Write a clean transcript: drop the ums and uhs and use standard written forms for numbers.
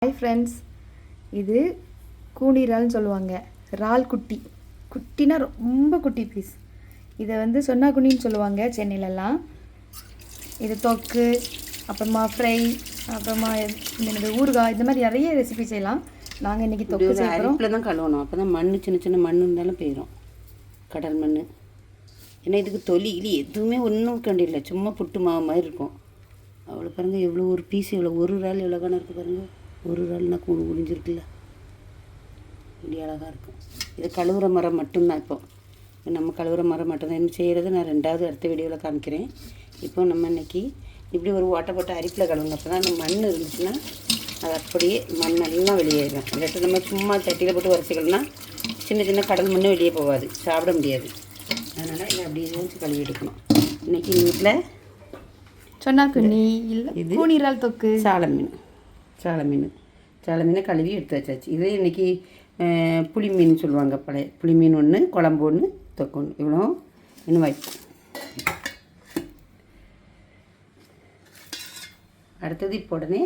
Hi friends, இது கூனி இறால்னு சொல்லுவாங்க. இறால் குட்டினா ரொம்ப குட்டி பீஸ். இதை வந்து சொன்னா குனின்னு சொல்லுவாங்க சென்னையிலலாம். இது தொக்கு, அப்புறமா ஃப்ரை, அப்புறமா இந்த ஊறுகாய், இந்த மாதிரி நிறைய ரெசிபி செய்யலாம். நாங்கள் இன்றைக்கி தொக்கு செய்கிறோம். அரிப்பில் தான் கழுவணும், அப்போ தான் மண் சின்ன சின்ன மண் இருந்தாலும் போயிடும், கடல் மண். ஏன்னா இதுக்கு தொலி இலி எதுவுமே ஒன்றும் கண்டில்லை, சும்மா புட்டு மாவு மாதிரி இருக்கும். அவ்வளோ பாருங்கள், எவ்வளோ ஒரு பீஸ், எவ்வளோ ஒரு இறால் எவ்வளோ காண இருக்குது பாருங்கள். ஒரு இறால்னா குடிஞ்சிருக்குல்ல, இப்படி அழகாக இருக்கும். இது கழுவுற மரம் மட்டும்தான். இப்போ நம்ம கழுவுற மரம் மட்டும்தான். என்ன செய்கிறது நான் ரெண்டாவது அடுத்த வீடியோவில் காமிக்கிறேன். இப்போ நம்ம இன்றைக்கி இப்படி ஒரு ஓட்டை போட்டு அரிப்பில் கழுவுங்க. அப்போ தான் அந்த மண் இருந்துச்சுன்னா அது அப்படியே மண்ணெல்லாம் வெளியேறும். இல்லாட்டி நம்ம சும்மா சட்டியில் போட்டு வரைச்சிக்கலன்னா சின்ன சின்ன கடல் மண் வெளியே போகாது, சாப்பிட முடியாது. அதனால் இதை அப்படியே வச்சு கழுவி எடுக்கணும். இன்றைக்கி வீட்டில் சொன்னா குனி இல்லை, இது கூனி இறால் தொக்கு, சாலை மீன் கழுவி எடுத்து வச்சாச்சு. இது இன்றைக்கி புளி மீன் சொல்லுவாங்க, பழைய புளி மீன் ஒன்று, குழம்பு ஒன்று, தொக்கு ஒன்று, இவ்வளோ இன்னும் வாய்ப்பு. அடுத்தது இப்போ உடனே